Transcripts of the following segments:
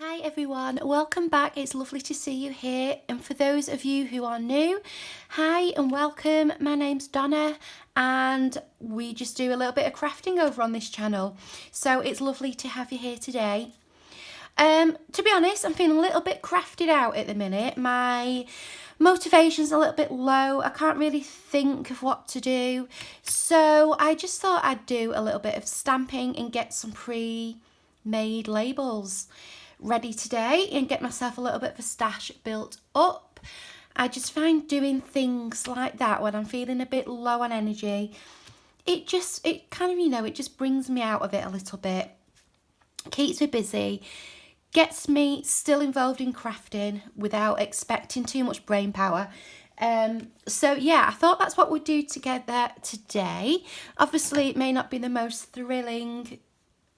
Hi everyone, welcome back. It's lovely to see you here, and for those of you who are new, hi and welcome. My name's Donna and we just do a little bit of crafting over on this channel, so it's lovely to have you here today. To be honest, I'm feeling a little bit crafted out at the minute. My motivation's a little bit low. I can't really think of what to do, so I just thought I'd do a little bit of stamping and get some pre-made labels ready today and get myself a little bit of a stash built up. I just find doing things like that when I'm feeling a bit low on energy, it kind of, it just brings me out of it a little bit, keeps me busy, gets me still involved in crafting without expecting too much brain power. So yeah, I thought that's what we'd do together today. Obviously it may not be the most thrilling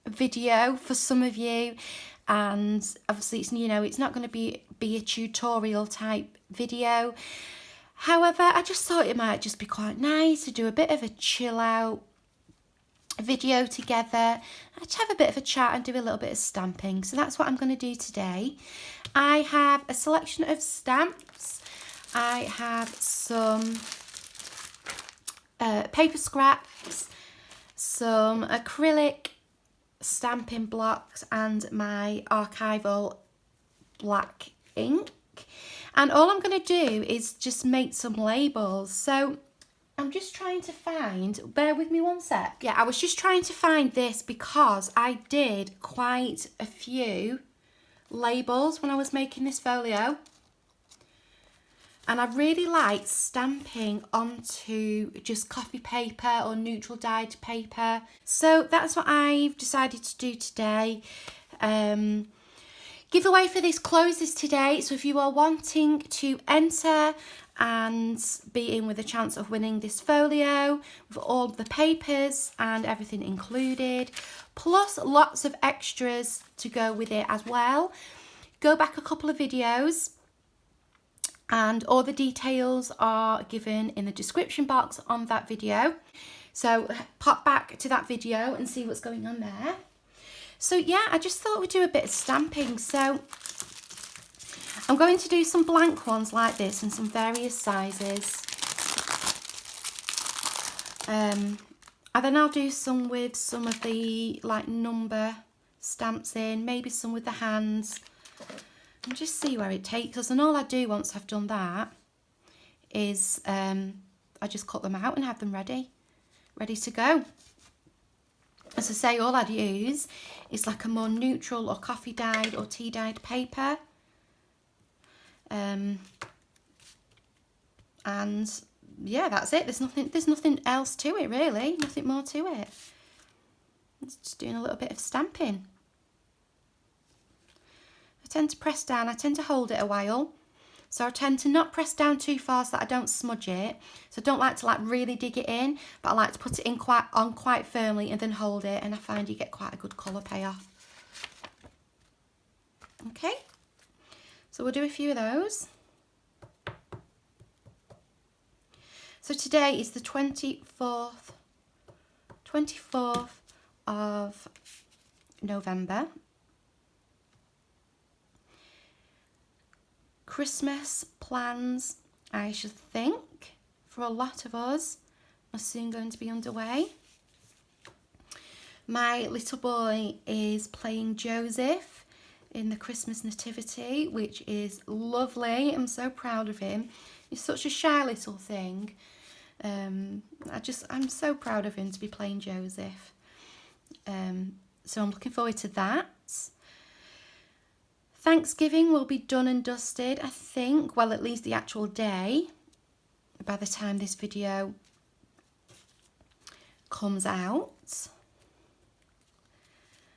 video for some of you, and obviously it's not going to be a tutorial type video. However, I just thought it might just be quite nice to do a bit of a chill out video together, to have a bit of a chat and do a little bit of stamping. So that's what I'm going to do today. I have a selection of stamps. I have some paper scraps, some acrylic stamping blocks, and my archival black ink, and all I'm going to do is just make some labels. So I'm just trying to find, bear with me one sec. Yeah, I was just trying to find this because I did quite a few labels when I was making this folio, and I really like stamping onto just copy paper or neutral dyed paper. So that's what I've decided to do today. Giveaway for this closes today, so if you are wanting to enter and be in with a chance of winning this folio with all the papers and everything included, plus lots of extras to go with it as well, go back a couple of videos and all the details are given in the description box on that video. So pop back to that video and see what's going on there. So yeah, I just thought we'd do a bit of stamping. So I'm going to do some blank ones like this in some various sizes. And then I'll do some with some of the like number stamps in, maybe some with the hands, and just see where it takes us. And all I do once I've done that is I just cut them out and have them ready to go. As I say, all I'd use is like a more neutral or coffee dyed or tea dyed paper, and yeah, that's it. There's nothing else to it really, nothing more to it. It's just doing a little bit of stamping. I tend to press down, I tend to hold it a while. So I tend to not press down too far so that I don't smudge it. So I don't like to like really dig it in, but I like to put it in quite firmly and then hold it, and I find you get quite a good colour payoff. Okay, so we'll do a few of those. So today is the 24th of November. Christmas plans, I should think, for a lot of us are soon going to be underway. My little boy is playing Joseph in the Christmas nativity, which is lovely. I'm so proud of him. He's such a shy little thing. I'm so proud of him to be playing Joseph. So I'm looking forward to that. Thanksgiving will be done and dusted, I think, well, at least the actual day, by the time this video comes out.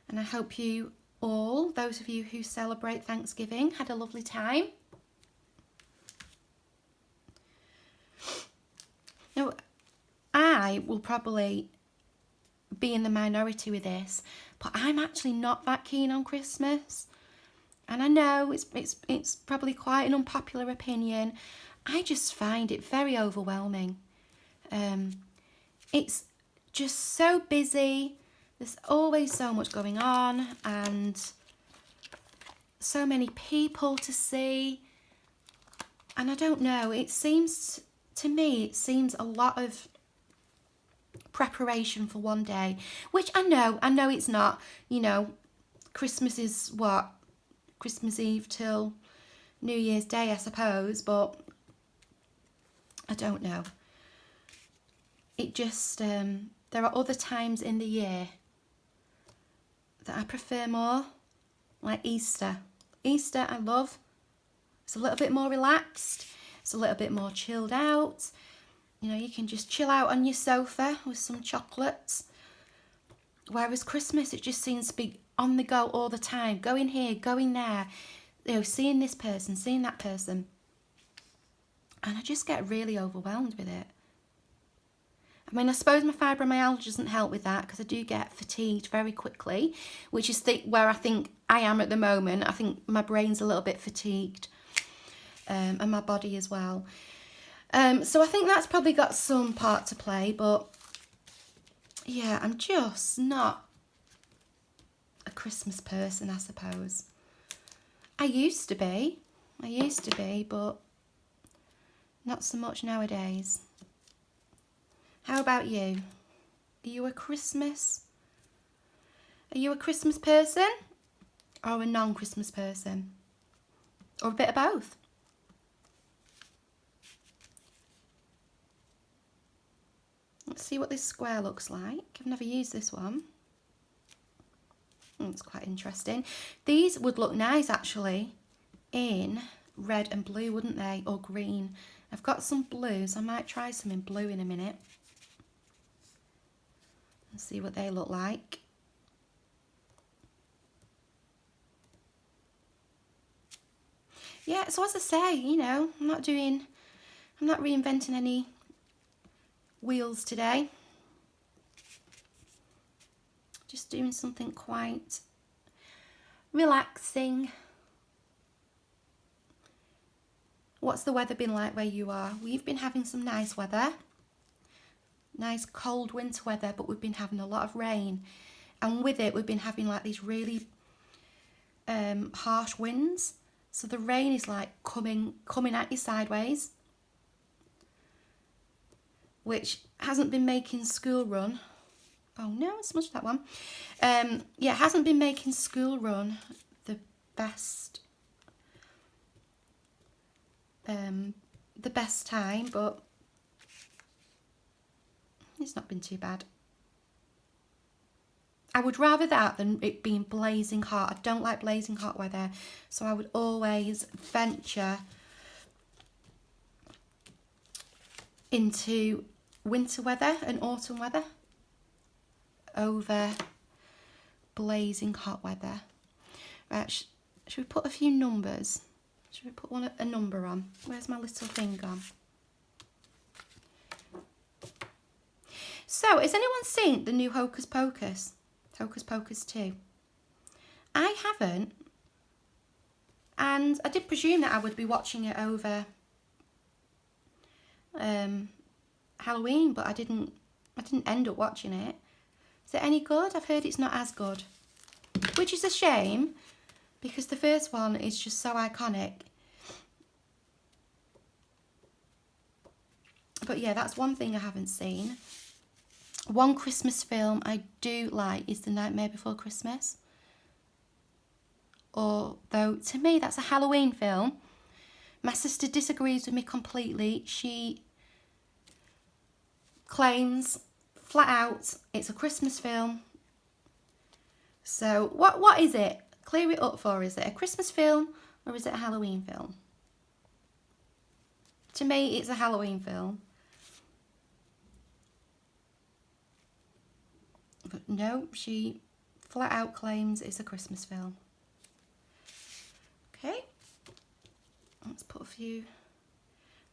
And I hope you all, those of you who celebrate Thanksgiving, had a lovely time. Now, I will probably be in the minority with this, but I'm actually not that keen on Christmas. And I know it's probably quite an unpopular opinion. I just find it very overwhelming. It's just so busy. There's always so much going on, and so many people to see. And I don't know, it seems, to me, it seems a lot of preparation for one day, which I know it's not. You know, Christmas is what? Christmas Eve till New Year's Day, I suppose, but I don't know. It just, there are other times in the year that I prefer more, like Easter. Easter I love. It's a little bit more relaxed. It's a little bit more chilled out. You know, you can just chill out on your sofa with some chocolates. Whereas Christmas, it just seems to be on the go all the time. Going here, going there. You know, seeing this person, seeing that person. And I just get really overwhelmed with it. I mean, I suppose my fibromyalgia doesn't help with that, because I do get fatigued very quickly, which is where I think I am at the moment. I think my brain's a little bit fatigued, and my body as well. So I think that's probably got some part to play, but yeah, I'm just not a Christmas person, I suppose. I used to be, but not so much nowadays. How about you? Are you a Christmas person, or a non-Christmas person? Or a bit of both? Let's see what this square looks like. I've never used this one. It's quite interesting. These would look nice actually in red and blue, wouldn't they? Or green. I've got some blues. I might try some in blue in a minute. And see what they look like. Yeah, so as I say, you know, I'm not reinventing any wheels today. Just doing something quite relaxing. What's the weather been like where you are? We've been having some nice weather. Nice cold winter weather, but we've been having a lot of rain. And with it, we've been having like these really harsh winds. So the rain is like coming at you sideways, which hasn't been making school run. Oh no, I smudged that one. Yeah, it hasn't been making school run the best time, but it's not been too bad. I would rather that than it being blazing hot. I don't like blazing hot weather, so I would always venture into winter weather and autumn weather over blazing hot weather. Right, should we put a few numbers? Should we put a number on? Where's my little thing gone? So, has anyone seen the new Hocus Pocus? Hocus Pocus 2? I haven't. And I did presume that I would be watching it over Halloween, but I didn't end up watching it. Is it any good? I've heard it's not as good, which is a shame, because the first one is just so iconic. But yeah, that's one thing I haven't seen. One Christmas film I do like is The Nightmare Before Christmas. Although, to me, that's a Halloween film. My sister disagrees with me completely. She claims flat out it's a Christmas film. So, what is it? Clear it up for. Is it a Christmas film or is it a Halloween film? To me, it's a Halloween film. But no, she flat out claims it's a Christmas film. Okay, let's put a few,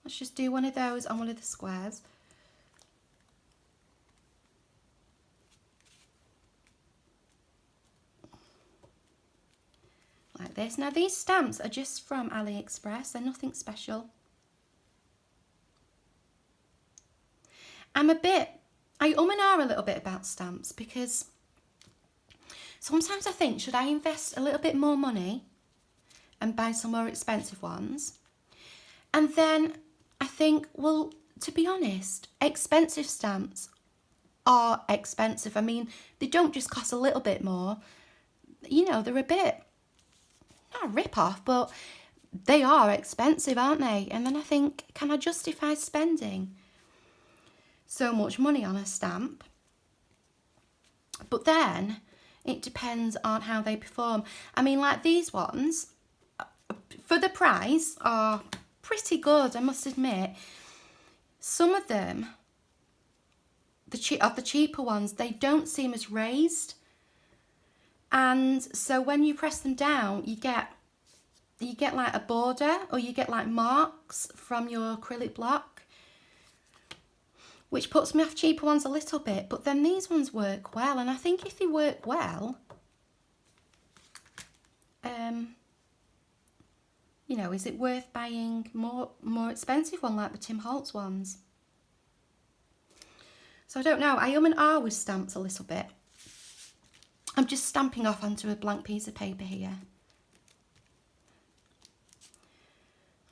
let's just do one of those on one of the squares. Like this. Now these stamps are just from AliExpress, they're nothing special. I and ah a little bit about stamps, because sometimes I think, should I invest a little bit more money and buy some more expensive ones. And then I think, well, to be honest, expensive stamps are expensive. I mean, they don't just cost a little bit more. You know, they're a bit, not a rip-off, but they are expensive, aren't they? And then I think, can I justify spending so much money on a stamp? But then it depends on how they perform. I mean, like these ones, for the price, are pretty good, I must admit. Some of them, the cheaper ones, they don't seem as raised. And so when you press them down, you get like a border, or you get like marks from your acrylic block, which puts me off cheaper ones a little bit. But then these ones work well, and I think if they work well, you know, is it worth buying more expensive one like the Tim Holtz ones? So I don't know. I and ah with stamps a little bit. I'm just stamping off onto a blank piece of paper here.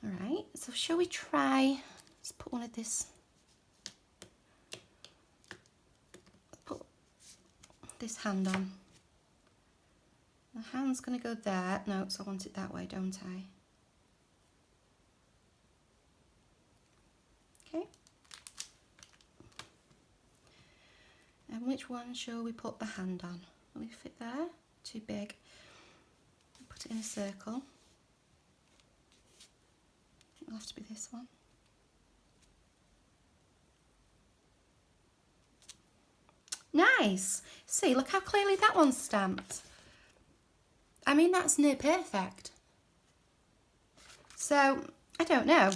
All right, so shall we try, let's put one of this, put this hand on. The hand's going to go there. No, so I want it that way, don't I? Okay. And which one shall we put the hand on? Will it fit there? Too big. Put it in a circle. It'll have to be this one. Nice! See, look how clearly that one's stamped. I mean, that's near perfect. So, I don't know.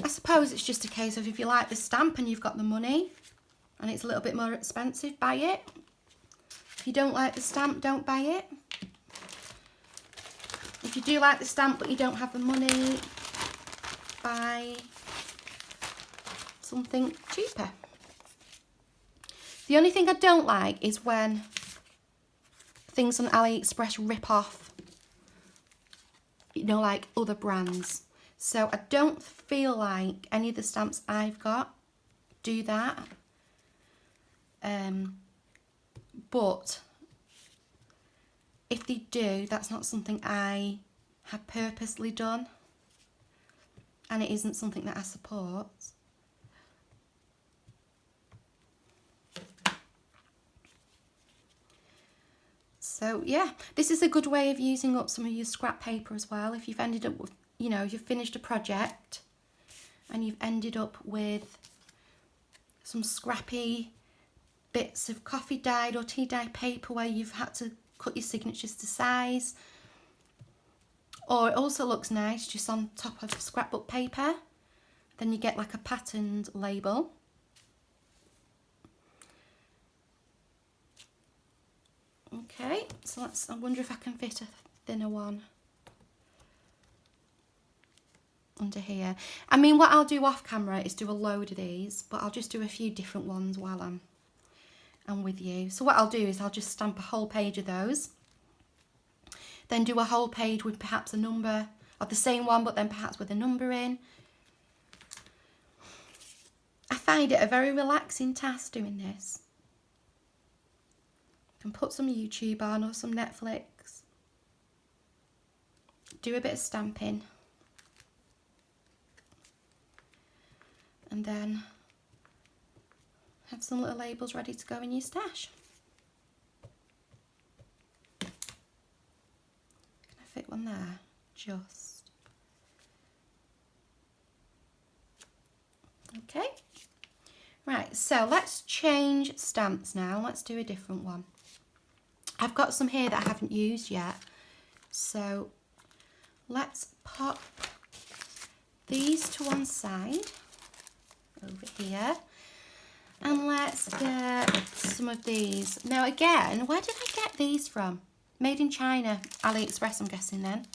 I suppose it's just a case of if you like the stamp and you've got the money and it's a little bit more expensive, buy it. If you don't like the stamp, don't buy it. If you do like the stamp but you don't have the money, buy something cheaper. The only thing I don't like is when things on AliExpress rip off, you know, like other brands. So I don't feel like any of the stamps I've got do that. But if they do, that's not something I have purposely done, and it isn't something that I support. So yeah, this is a good way of using up some of your scrap paper as well. If you've ended up with, you know, you've finished a project and you've ended up with some scrappy bits of coffee dyed or tea dyed paper where you've had to cut your signatures to size. Or it also looks nice just on top of scrapbook paper. Then you get like a patterned label. Okay, so I wonder if I can fit a thinner one under here. I mean, what I'll do off camera is do a load of these, but I'll just do a few different ones while I'm with you. So what I'll do is I'll just stamp a whole page of those, then do a whole page with perhaps a number of the same one, but then perhaps with a number in. I find it a very relaxing task doing this. You can put some YouTube on or some Netflix, do a bit of stamping, and then have some little labels ready to go in your stash. Can I fit one there? Just. Okay. Right, so let's change stamps now. Let's do a different one. I've got some here that I haven't used yet. So let's pop these to one side over here. And let's get some of these. Now again, where did I get these from? Made in China, AliExpress, I'm guessing then.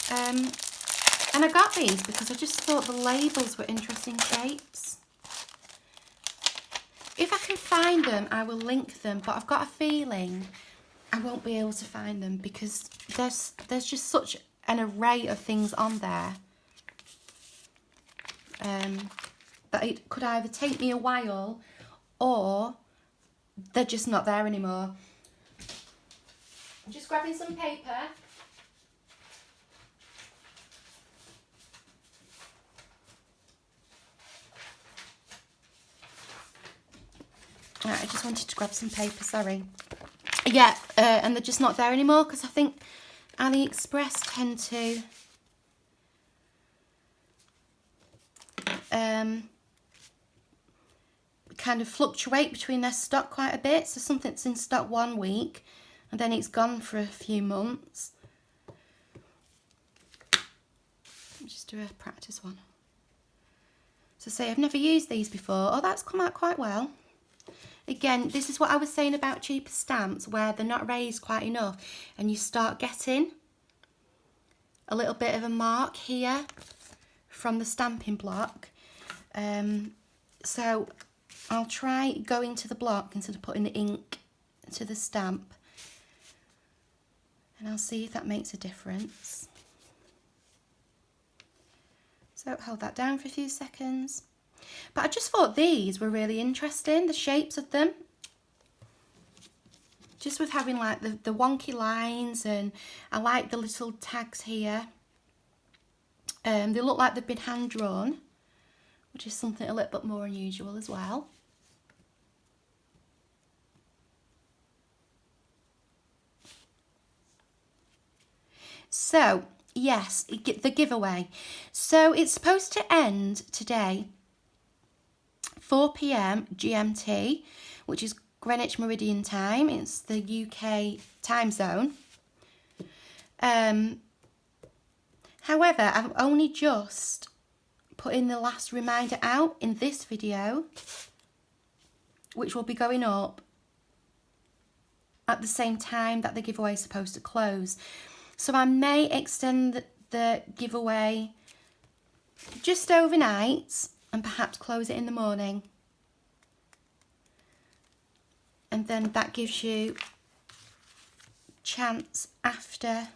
And I got these because I just thought the labels were interesting shapes. If I can find them, I will link them, but I've got a feeling I won't be able to find them because there's just such an array of things on there that it could either take me a while or they're just not there anymore. I'm just grabbing some paper. Right, I just wanted to grab some paper, sorry. Yeah, and they're just not there anymore because I think AliExpress tend to kind of fluctuate between their stock quite a bit. So something's in stock 1 week and then it's gone for a few months. I'll just do a practice one. So say I've never used these before. Oh, that's come out quite well. Again, this is what I was saying about cheaper stamps where they're not raised quite enough and you start getting a little bit of a mark here from the stamping block. So I'll try going to the block instead of putting the ink to the stamp and I'll see if that makes a difference. So hold that down for a few seconds. But I just thought these were really interesting, the shapes of them. Just with having like the wonky lines, and I like the little tags here. They look like they've been hand drawn, which is something a little bit more unusual as well. So, yes, the giveaway. So it's supposed to end today, 4 PM GMT, which is Greenwich Meridian time. It's the UK time zone. However, I've only just put in the last reminder out in this video, which will be going up at the same time that the giveaway is supposed to close. So I may extend the giveaway just overnight and perhaps close it in the morning. And then that gives you chance after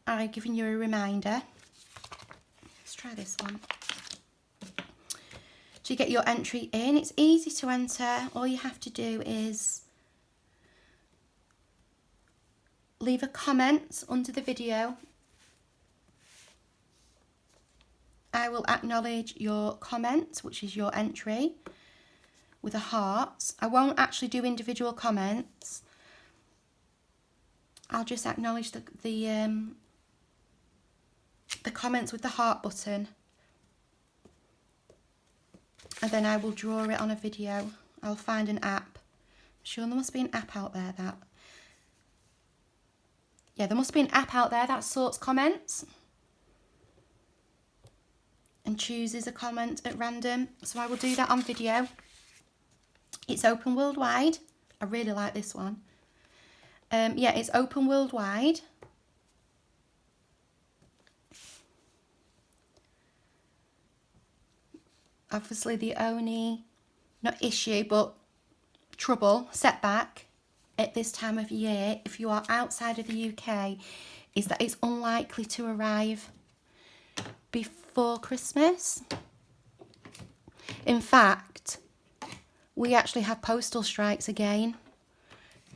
I've given you a reminder. Let's try this one. To get your entry in, it's easy to enter. All you have to do is leave a comment under the video. I will acknowledge your comment, which is your entry, with a heart. I won't actually do individual comments. I'll just acknowledge the comments with the heart button. And then I will draw it on a video. I'll find an app. I'm sure there must be an app out there that... Yeah, there must be an app out there that sorts comments and chooses a comment at random. So I will do that on video. It's open worldwide. I really like this one. Yeah, it's open worldwide. Obviously the only, not issue, but trouble, setback at this time of year, if you are outside of the UK, is that it's unlikely to arrive before Christmas. In fact, we actually have postal strikes again.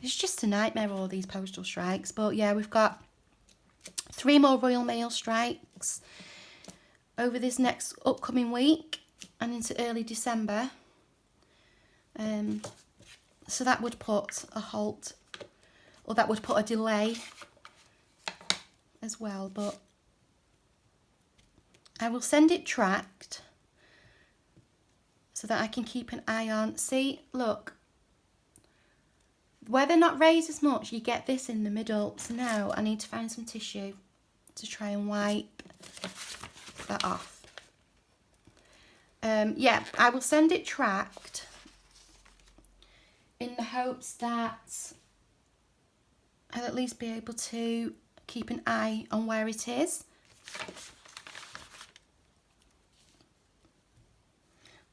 It's just a nightmare, all these postal strikes. But yeah, we've got 3 more Royal Mail strikes over this next upcoming week and into early December. So that would put a halt, or that would put a delay as well, but I will send it tracked so that I can keep an eye on. See, look, where they're not raised as much, you get this in the middle. So now I need to find some tissue to try and wipe that off. Yeah, I will send it tracked in the hopes that I'll at least be able to keep an eye on where it is.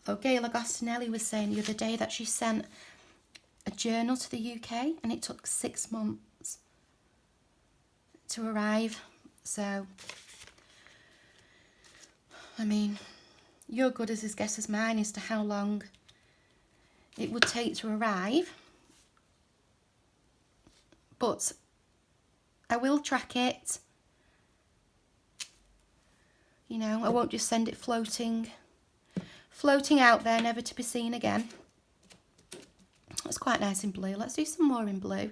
Though Gail Agostinelli was saying the other day that she sent a journal to the UK and it took 6 months to arrive. So, I mean, you're good as his guess as mine as to how long it would take to arrive. But I will track it. You know, I won't just send it floating out there, never to be seen again. It's quite nice in blue. Let's do some more in blue.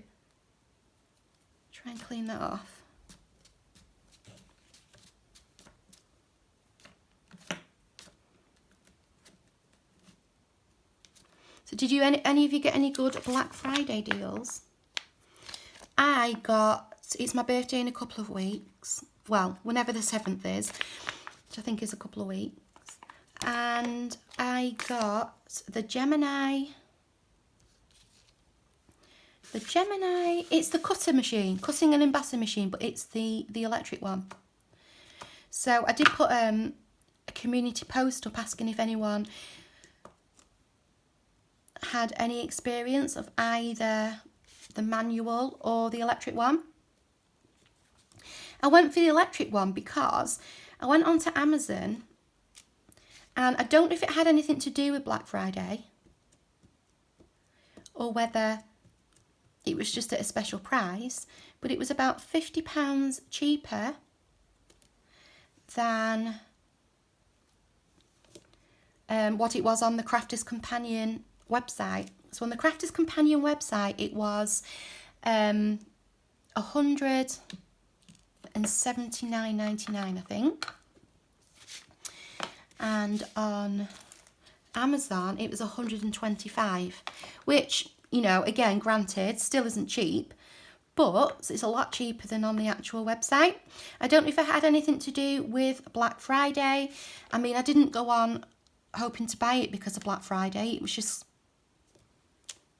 Try and clean that off. So did you any of you get any good Black Friday deals? I got, it's my birthday in a couple of weeks. Well, whenever the 7th is, which I think is a couple of weeks. And I got the Gemini, it's the cutter machine, cutting and embossing machine, but it's the electric one. So I did put a community post up asking if anyone had any experience of either the manual or the electric one. I went for the electric one because I went onto Amazon, and I don't know if it had anything to do with Black Friday or whether it was just at a special price, but it was about £50 cheaper than what it was on the Crafters Companion website. So on the Crafters Companion website, it was £179.99, I think. And on Amazon, it was £125, which, you know, again, granted, still isn't cheap, but it's a lot cheaper than on the actual website. I don't know if it had anything to do with Black Friday. I mean, I didn't go on hoping to buy it because of Black Friday. It was just,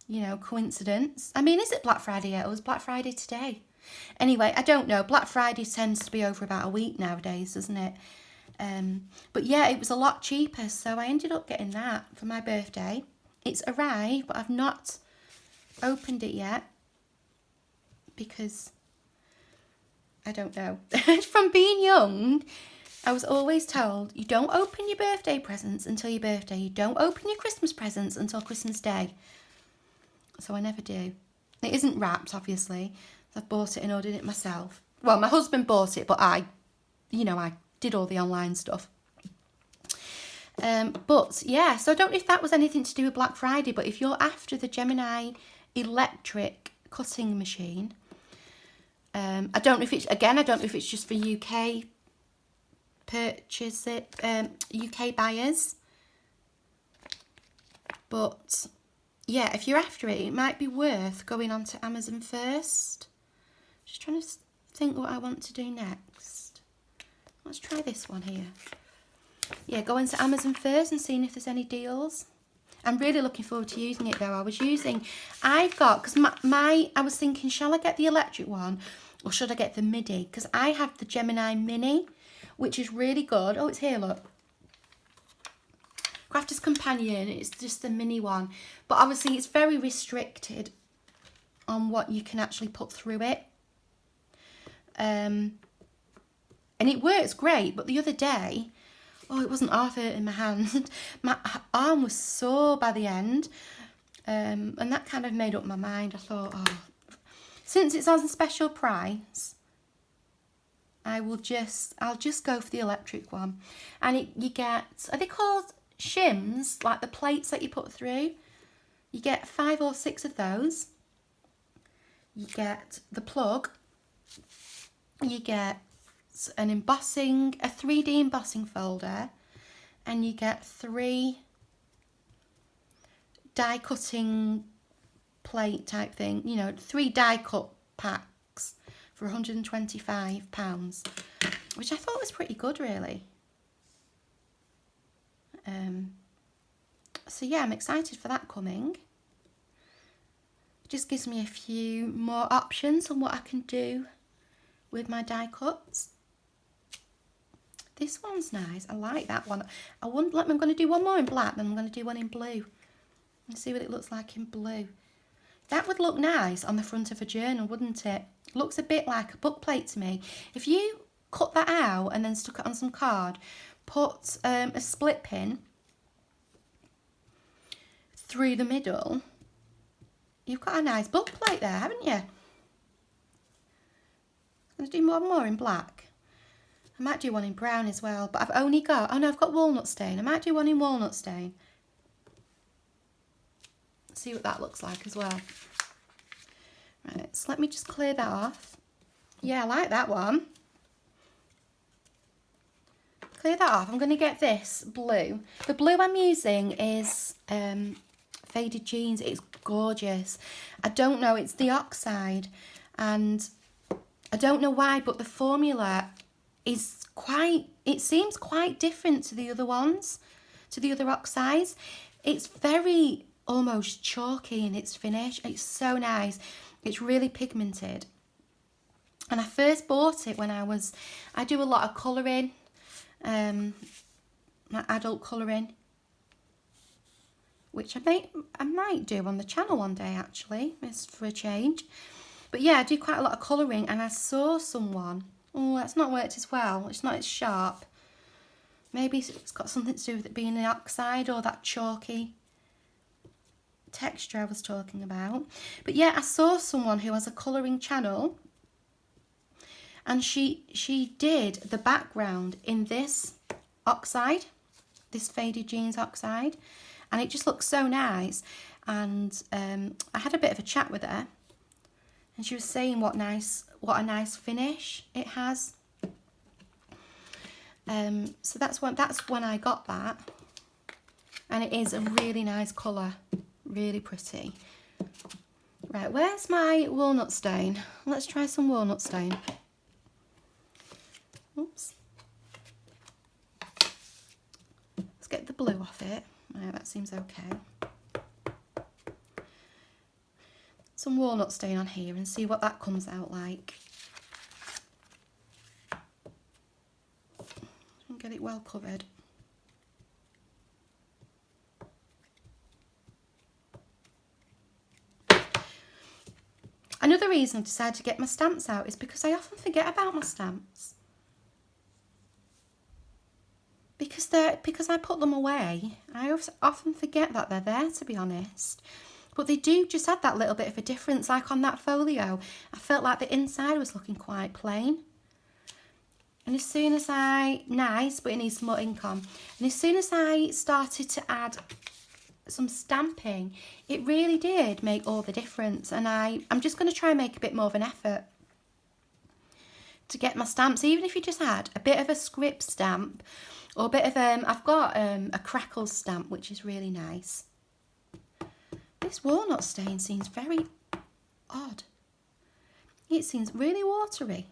you know, coincidence. I mean, is it Black Friday yet? It was Black Friday today. Anyway, I don't know. Black Friday tends to be over about a week nowadays, doesn't it? But yeah, it was a lot cheaper, so I ended up getting that for my birthday. It's arrived, but I've not opened it yet because I don't know. From being young, I was always told, you don't open your birthday presents until your birthday. You don't open your Christmas presents until Christmas Day. So I never do. It isn't wrapped, obviously. I've bought it and ordered it myself. Well, my husband bought it, but I did all the online stuff. But yeah, so I don't know if that was anything to do with Black Friday, but if you're after the Gemini electric cutting machine, I don't know if it's just for UK UK buyers. But yeah, if you're after it, it might be worth going on to Amazon first. Just trying to think what I want to do next. Let's try this one here. Yeah, going to Amazon first and seeing if there's any deals. I'm really looking forward to using it though. I was thinking, shall I get the electric one or should I get the mini? Because I have the Gemini Mini, which is really good. Oh, it's here, look. Crafters Companion, it's just the mini one. But obviously it's very restricted on what you can actually put through it. And it works great, but the other day, it wasn't half hurting my hand. My arm was sore by the end. And that kind of made up my mind. I thought, since it's on special price, I'll just go for the electric one. And you get, are they called shims? Like the plates that you put through? You get 5 or 6 of those. You get the plug. You get a 3D embossing folder, and you get 3 die cutting plate type thing, 3 die cut packs for £125, which I thought was pretty good, really. So yeah, I'm excited for that coming. It just gives me a few more options on what I can do with my die cuts. This one's nice. I like that one. I'm going to do one more in black, then I'm going to do one in blue. And see what it looks like in blue. That would look nice on the front of a journal, wouldn't it? Looks a bit like a book plate to me. If you cut that out and then stuck it on some card, put a split pin through the middle, you've got a nice book plate there, haven't you? I'm going to do one more in black. I might do one in brown as well, but I've only got, oh no, I've got walnut stain. I might do one in walnut stain. See what that looks like as well. Right, so let me just clear that off. Yeah, I like that one. Clear that off. I'm going to get this blue. The blue I'm using is Faded Jeans. It's gorgeous. I don't know, it's the oxide, and I don't know why, but the formula is it seems quite different to the other ones, to the other oxides. It's very almost chalky in its finish. It's so nice. It's really pigmented. And I first bought it when I do a lot of colouring, my adult colouring, which I might do on the channel one day actually, just for a change. But yeah, I do quite a lot of colouring, and I saw someone, oh, that's not worked as well. It's not as sharp. Maybe it's got something to do with it being the oxide or that chalky texture I was talking about. But yeah, I saw someone who has a colouring channel, and she did the background in this oxide, this Faded Jeans oxide, and it just looks so nice. And I had a bit of a chat with her, and she was saying what a nice finish it has. So that's when I got that, and it is a really nice colour, really pretty. Right, where's my walnut stain? Let's try some walnut stain. Oops. Let's get the blue off it. Right, that seems okay. Some walnut stain on here and see what that comes out like. And get it well covered. Another reason I decided to get my stamps out is because I often forget about my stamps. Because I put them away, I often forget that they're there, to be honest. But they do just add that little bit of a difference. Like on that folio, I felt like the inside was looking quite plain. And as soon as nice, but it needs some more ink on. And as soon as I started to add some stamping, it really did make all the difference. And I'm just going to try and make a bit more of an effort to get my stamps, even if you just add a bit of a script stamp, or a bit of, I've got a crackle stamp, which is really nice. This walnut stain seems very odd. It seems really watery.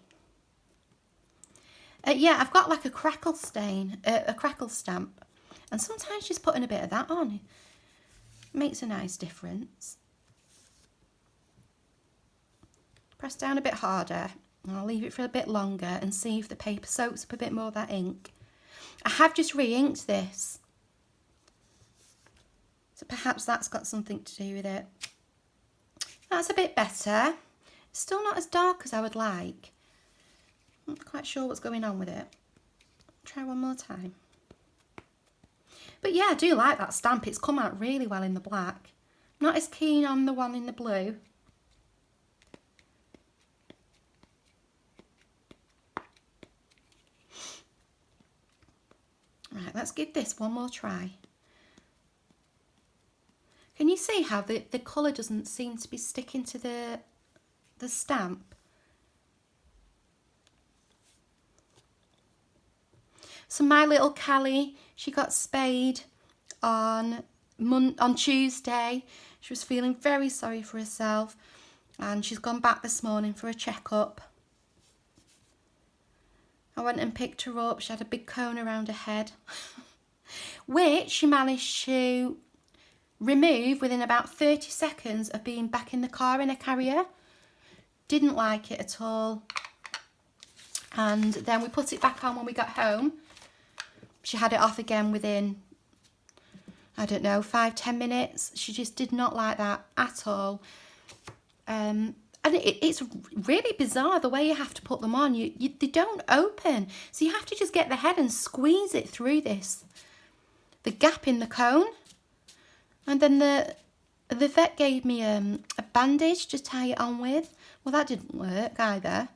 Yeah, I've got like a crackle stain, a crackle stamp. And sometimes just putting a bit of that on makes a nice difference. Press down a bit harder, and I'll leave it for a bit longer and see if the paper soaks up a bit more of that ink. I have just re-inked this, so perhaps that's got something to do with it. That's a bit better. It's still not as dark as I would like. I'm not quite sure what's going on with it. Try one more time. But yeah, I do like that stamp. It's come out really well in the black. Not as keen on the one in the blue. Right, let's give this one more try. Can you see how the colour doesn't seem to be sticking to the stamp? So my little Callie, she got spayed on Tuesday. She was feeling very sorry for herself, and she's gone back this morning for a checkup. I went and picked her up. She had a big cone around her head, which she managed to remove within about 30 seconds of being back in the car in a carrier. Didn't like it at all. And then we put it back on when we got home. she had it off again within, I don't know, 5-10 minutes. She just did not like that at all. And it's really bizarre the way you have to put them on. They don't open. So you have to just get the head and squeeze it through the gap in the cone. And then the vet gave me a bandage to tie it on with. Well, that didn't work either,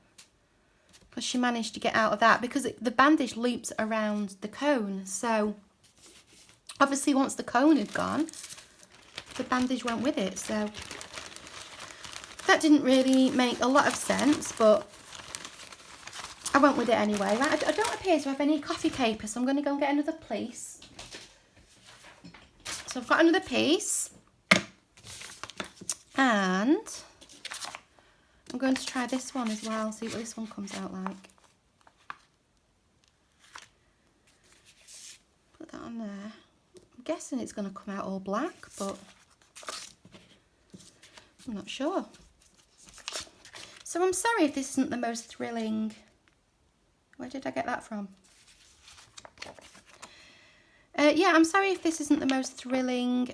because she managed to get out of that, because the bandage loops around the cone. So obviously once the cone had gone, the bandage went with it. So that didn't really make a lot of sense, but I went with it anyway. Right, I don't appear to have any coffee paper, so I'm going to go and get another piece. So I've got another piece, and I'm going to try this one as well, see what this one comes out like. Put that on there. I'm guessing it's going to come out all black, but I'm not sure. So I'm sorry if this isn't the most thrilling. Where did I get that from? Yeah, I'm sorry if this isn't the most thrilling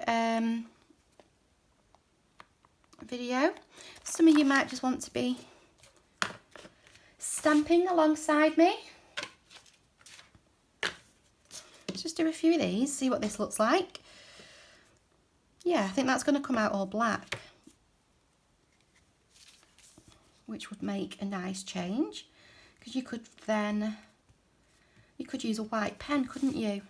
video. Some of you might just want to be stamping alongside me. Let's just do a few of these, see what this looks like. Yeah, I think that's going to come out all black, which would make a nice change, because you could use a white pen, couldn't you?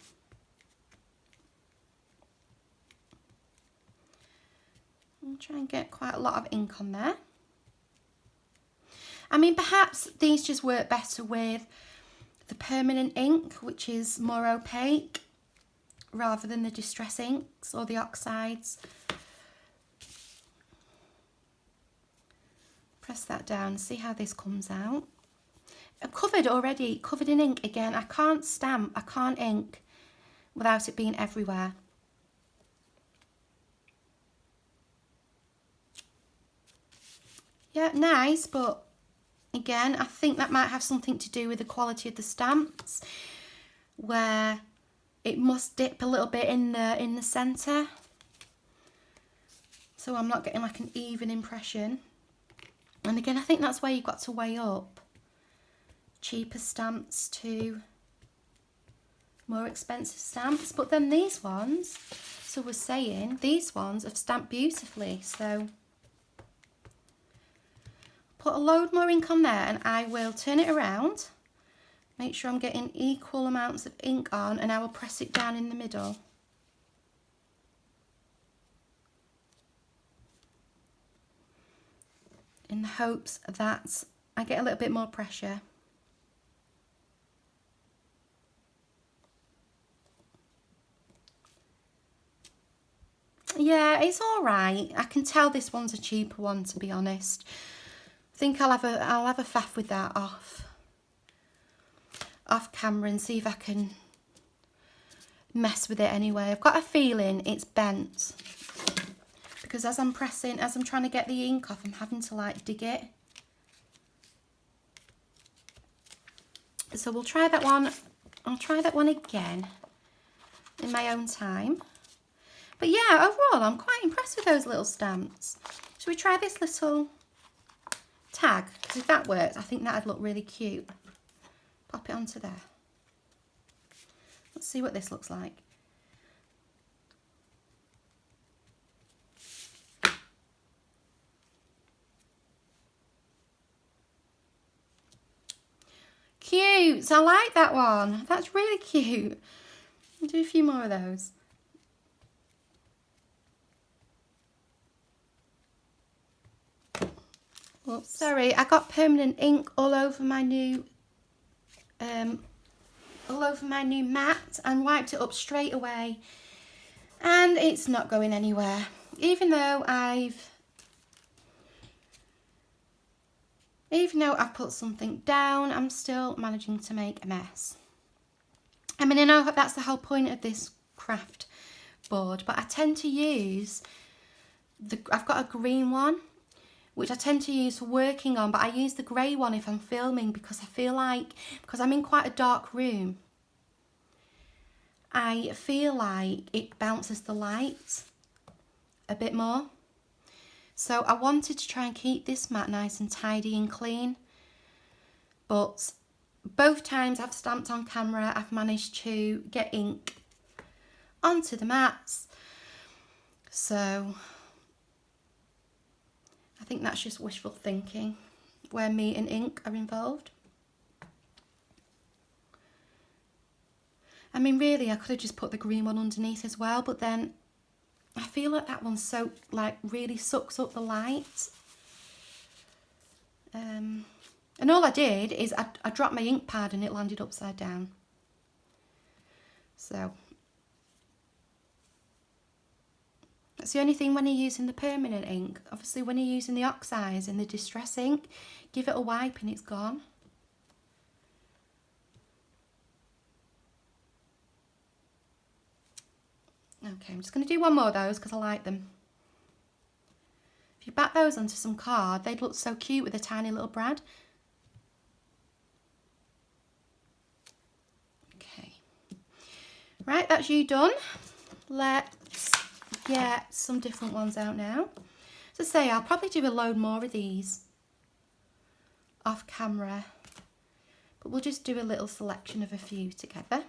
I'll try and get quite a lot of ink on there. I mean, perhaps these just work better with the permanent ink, which is more opaque, rather than the distress inks or the oxides. Press that down, see how this comes out. I'm covered already, covered in ink again. I can't stamp, I can't ink without it being everywhere. Yeah, nice, but again, I think that might have something to do with the quality of the stamps, where it must dip a little bit in the centre, so I'm not getting like an even impression. And again, I think that's where you've got to weigh up cheaper stamps to more expensive stamps. But then these ones, so we're saying these ones have stamped beautifully, so put a load more ink on there, and I will turn it around, make sure I'm getting equal amounts of ink on, and I will press it down in the middle. In the hopes that I get a little bit more pressure. Yeah, it's all right. I can tell this one's a cheaper one, to be honest. I think I'll have a faff with that off camera and see if I can mess with it anyway. I've got a feeling it's bent, because as I'm trying to get the ink off, I'm having to like dig it. So we'll try that one. I'll try that one again in my own time. But yeah, overall, I'm quite impressed with those little stamps. Shall we try this little tag? Because if that works, I think that'd look really cute. Pop it onto there. Let's see what this looks like. Cute. I like that one. That's really cute. I'll do a few more of those. Oops, sorry, I got permanent ink all over my new mat and wiped it up straight away, and it's not going anywhere. Even though I've put something down, I'm still managing to make a mess. I mean, I know that's the whole point of this craft board, but I tend to use I've got a green one, which I tend to use for working on, but I use the grey one if I'm filming, because I feel like, because I'm in quite a dark room, I feel like it bounces the light a bit more. So I wanted to try and keep this mat nice and tidy and clean, but both times I've stamped on camera, I've managed to get ink onto the mats. So I think that's just wishful thinking where me and ink are involved. I mean, really, I could have just put the green one underneath as well, but then I feel like that one really sucks up the light. And all I did is I dropped my ink pad and it landed upside down. So that's the only thing when you're using the permanent ink. Obviously, when you're using the oxides and the distress ink, give it a wipe and it's gone. Okay, I'm just going to do one more of those because I like them. If you back those onto some card, they'd look so cute with a tiny little brad. Okay. Right, that's you done. Let's get some different ones out now. As I say, I'll probably do a load more of these off camera, but we'll just do a little selection of a few together.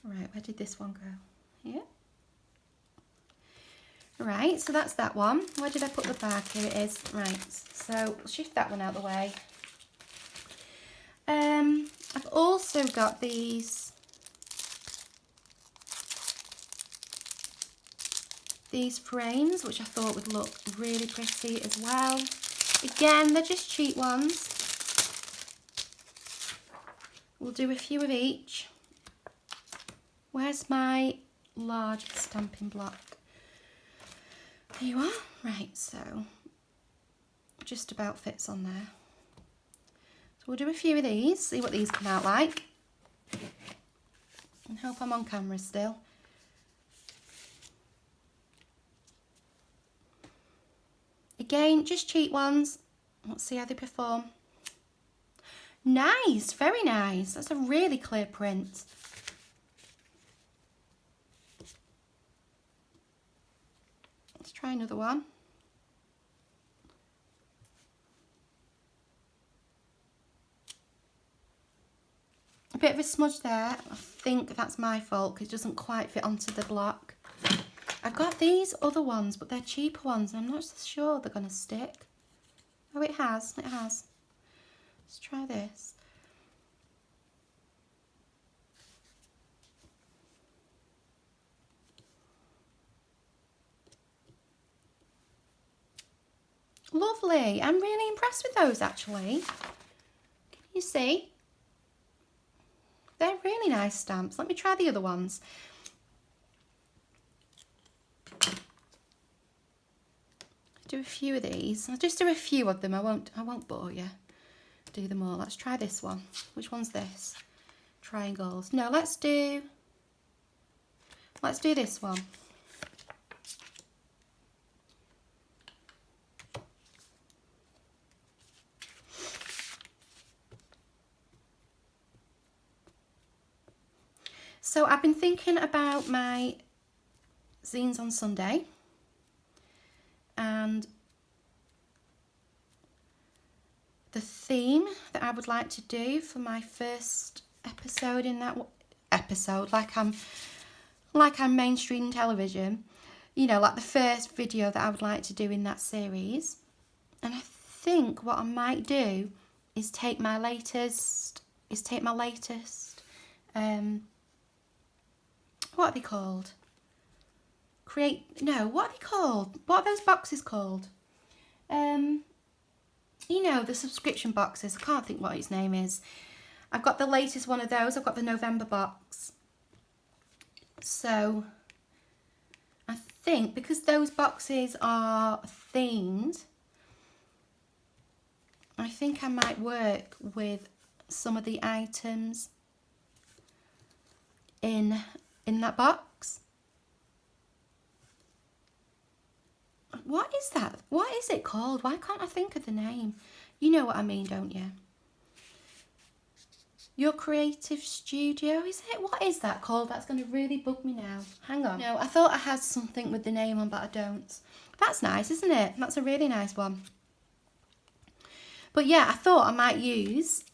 Right, where did this one go? Here. Right, so that's that one. Where did I put the bag? Here it is. Right, so we'll shift that one out of the way. I've also got these frames, which I thought would look really pretty as well. Again, they're just cheap ones. We'll do a few of each. Where's my large stamping block? There you are. Right, so just about fits on there. So we'll do a few of these, see what these come out like. And hope I'm on camera still. Again, just cheap ones. Let's see how they perform. Nice, very nice. That's a really clear print. Let's try another one. A bit of a smudge there. I think that's my fault because it doesn't quite fit onto the block. I've got these other ones, but they're cheaper ones. I'm not sure they're going to stick. Oh, it has. It has. Let's try this. Lovely. I'm really impressed with those, actually. Can you see? They're really nice stamps. Let me try the other ones. Do a few of these. I'll just do a few of them. I won't bore you. Do them all. Let's try this one. Which one's this? Triangles. No, let's do this one. So I've been thinking about my zines on Sunday, and the theme that I would like to do for my first episode in that episode, like I'm mainstream television, you know, like the first video that I would like to do in that series. And I think what I might do is take my latest, what are they called? What are they called? What are those boxes called? You know, the subscription boxes. I can't think what its name is. I've got the latest one of those. I've got the November box. So I think because those boxes are themed, I think I might work with some of the items in that box. What is that? What is it called? Why can't I think of the name? You know what I mean, don't you? Your Creative Studio, is it? What is that called? That's going to really bug me now. Hang on. No, I thought I had something with the name on, but I don't. That's nice, isn't it? That's a really nice one. But yeah, I thought I might use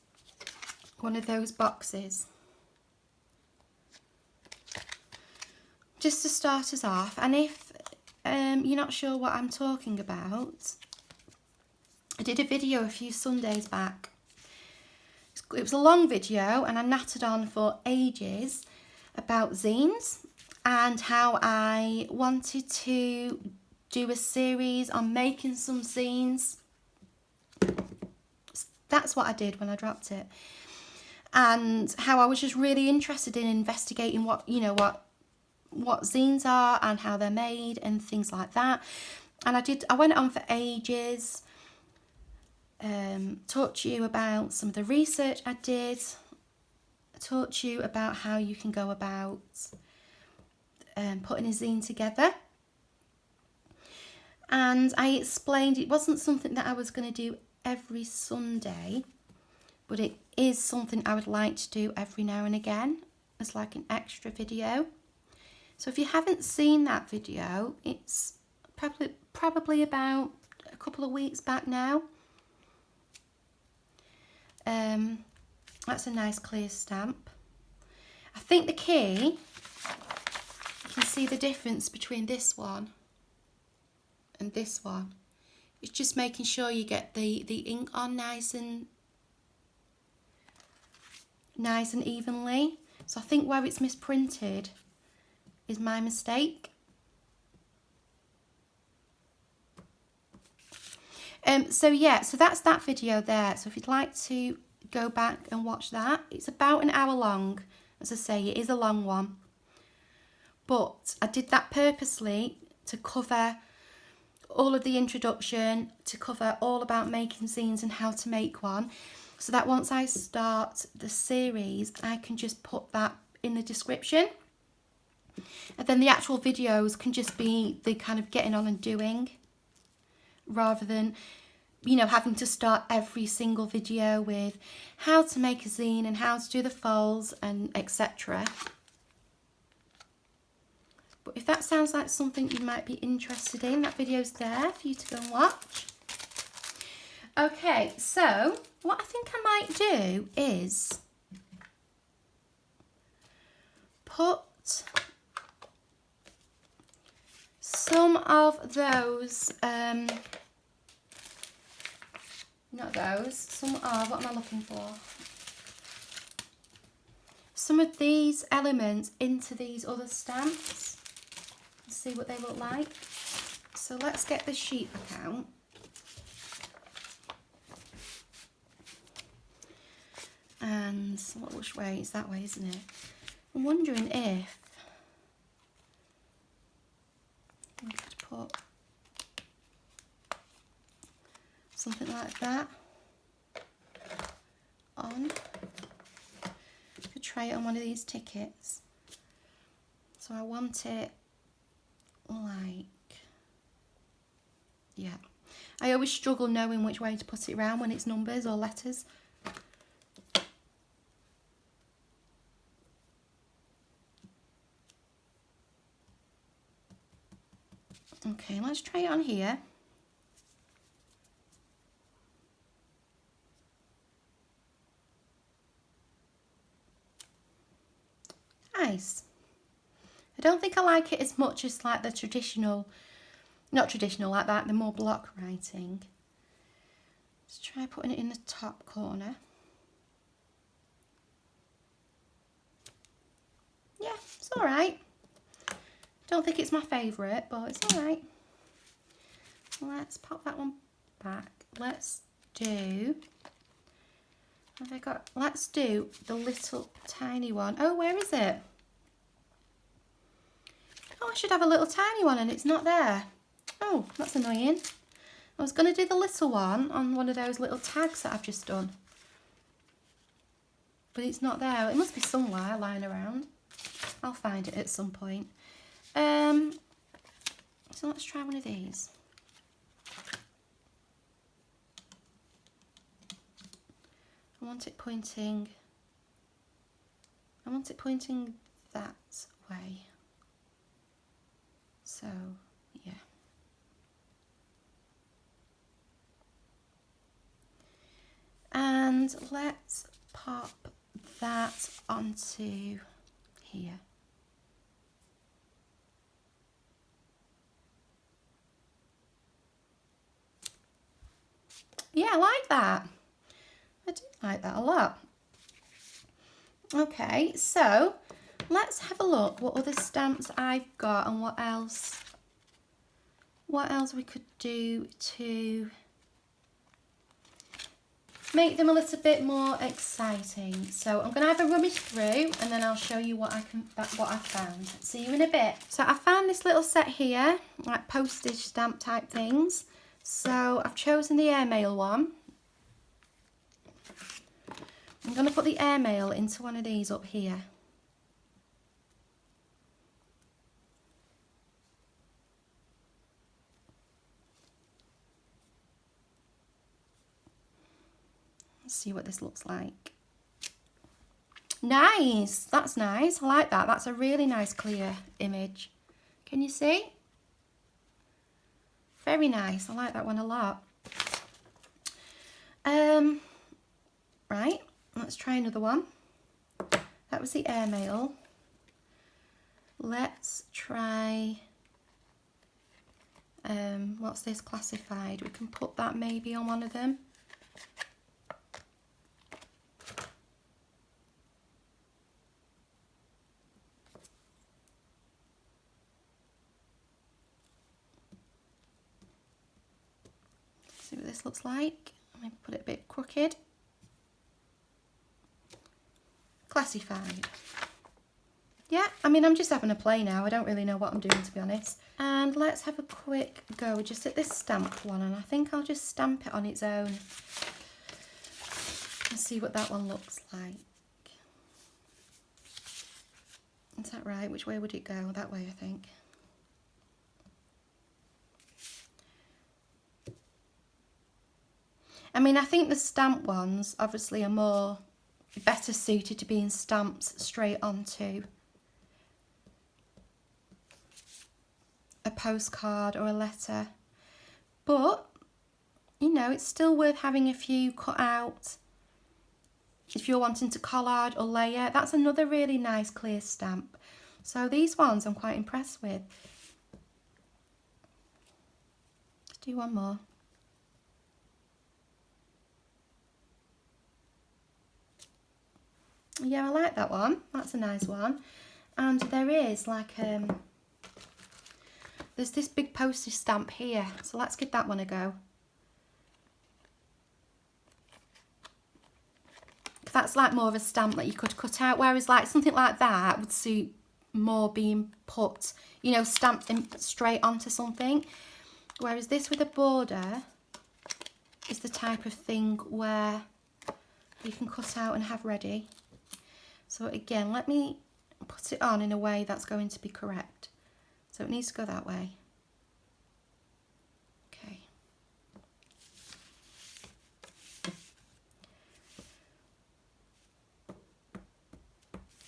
one of those boxes just to start us off. And if you're not sure what I'm talking about, I did a video a few Sundays back. It was a long video and I nattered on for ages about zines and how I wanted to do a series on making some zines. That's what I did when I dropped it. And how I was just really interested in investigating what zines are and how they're made and things like that. And I went on for ages. Talked to you about some of the research I did, talked to you about how you can go about putting a zine together, and I explained it wasn't something that I was going to do every Sunday, but it is something I would like to do every now and again as like an extra video. So if you haven't seen that video, it's probably about a couple of weeks back now. That's a nice clear stamp. I think the key, you can see the difference between this one and this one. It's just making sure you get the ink on nice and evenly. So I think where it's misprinted is my mistake. So that's that video there. So if you'd like to go back and watch that, it's about an hour long. As I say, it is a long one, but I did that purposely to cover all of the introduction, to cover all about making zines and how to make one, so that once I start the series, I can just put that in the description, and then the actual videos can just be the kind of getting on and doing, rather than having to start every single video with how to make a zine and how to do the folds and etc. But if that sounds like something you might be interested in, that video's there for you to go and watch. Okay, so what I think I might do is put some of those, what am I looking for? Some of these elements into these other stamps. Let's see what they look like. So let's get the sheet back out. And which way? It's that way, isn't it? I'm wondering if I could put something like that on. I could try it on one of these tickets. So I want it like, yeah. I always struggle knowing which way to put it around when it's numbers or letters. Okay, let's try it on here. Nice. I don't think I like it as much as like the traditional, not traditional like that, the more block writing. Let's try putting it in the top corner. Yeah, it's all right. Don't think it's my favourite, but it's all right. Let's pop that one back. Let's do, let's do the little tiny one. Oh, where is it? Oh, I should have a little tiny one and it's not there. Oh, that's annoying. I was going to do the little one on one of those little tags that I've just done, but it's not there. It must be somewhere lying around. I'll find it at some point. So let's try one of these. I want it pointing I want it pointing that way. So, yeah. And let's pop that onto here. Yeah, I like that. I do like that a lot. Okay, so let's have a look what other stamps I've got and what else we could do to make them a little bit more exciting. So I'm going to have a rummage through and then I'll show you what I found. See you in a bit. So I found this little set here, like postage stamp type things. So I've chosen the airmail one. I'm going to put the airmail into one of these up here. Let's see what this looks like. Nice, that's nice. I like that. That's a really nice clear image. Can you see? Very nice. I like that one a lot. Right, let's try another one. That was the airmail. Let's try, what's this, classified? We can put that maybe on one of them. See what this looks like. Maybe put it a bit crooked. Classified. Yeah, I mean, I'm just having a play now. I don't really know what I'm doing, to be honest. And let's have a quick go just at this stamped one, and I think I'll just stamp it on its own and see what that one looks like. Is that right? Which way would it go? That way, I think. I mean, I think the stamp ones obviously are better suited to being stamped straight onto a postcard or a letter. But, you know, it's still worth having a few cut out if you're wanting to collard or layer. That's another really nice clear stamp. So these ones I'm quite impressed with. Let's do one more. Yeah, I like that one. That's a nice one. And there is like there's this big postage stamp here. So let's give that one a go. That's like more of a stamp that you could cut out, whereas like something like that would suit more being put, you know, stamped in straight onto something. Whereas this with a border is the type of thing where you can cut out and have ready. So again, let me put it on in a way that's going to be correct. So it needs to go that way. Okay.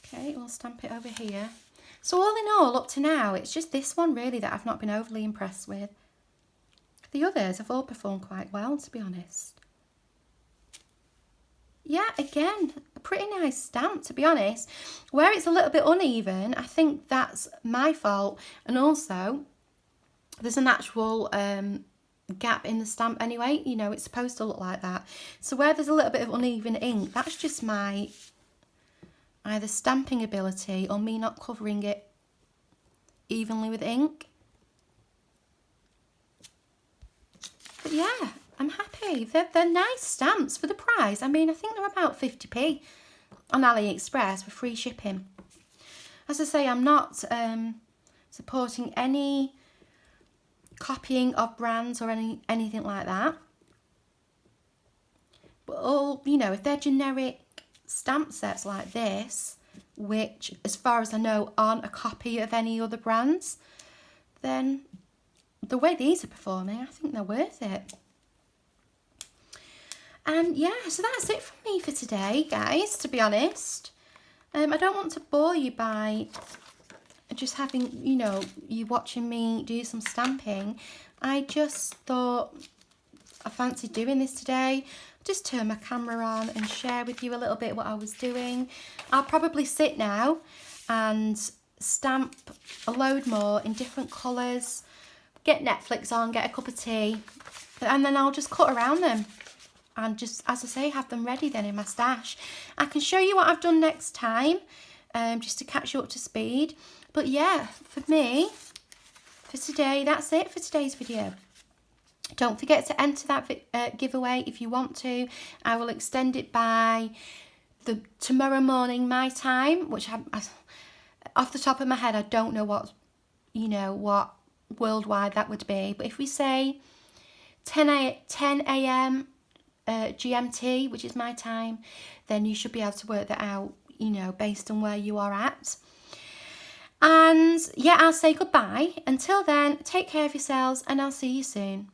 Okay, we'll stamp it over here. So all in all, up to now, it's just this one really that I've not been overly impressed with. The others have all performed quite well, to be honest. Yeah, again, a pretty nice stamp, to be honest. Where it's a little bit uneven, I think that's my fault. And also, there's an actual gap in the stamp anyway. You know, it's supposed to look like that. So where there's a little bit of uneven ink, that's just my either stamping ability or me not covering it evenly with ink. But yeah, I'm happy. They're nice stamps for the price. I mean, I think they're about 50p on AliExpress with free shipping. As I say, I'm not supporting any copying of brands or anything like that. But all, you know, if they're generic stamp sets like this, which as far as I know aren't a copy of any other brands, then the way these are performing, I think they're worth it. And yeah, so that's it from me for today, guys, to be honest. I don't want to bore you by just having, you know, you watching me do some stamping. I just thought I fancied doing this today. Just turn my camera on and share with you a little bit what I was doing. I'll probably sit now and stamp a load more in different colours, get Netflix on, get a cup of tea, and then I'll just cut around them and just, as I say, have them ready then in my stash. I can show you what I've done next time, just to catch you up to speed. But yeah, for me, for today, that's it for today's video. Don't forget to enter that giveaway if you want to. I will extend it by tomorrow morning my time, which I off the top of my head I don't know what, you know, what worldwide that would be. But if we say 10 a.m. GMT, which is my time, then you should be able to work that out, you know, based on where you are at. And yeah, I'll say goodbye. Until then, take care of yourselves and I'll see you soon.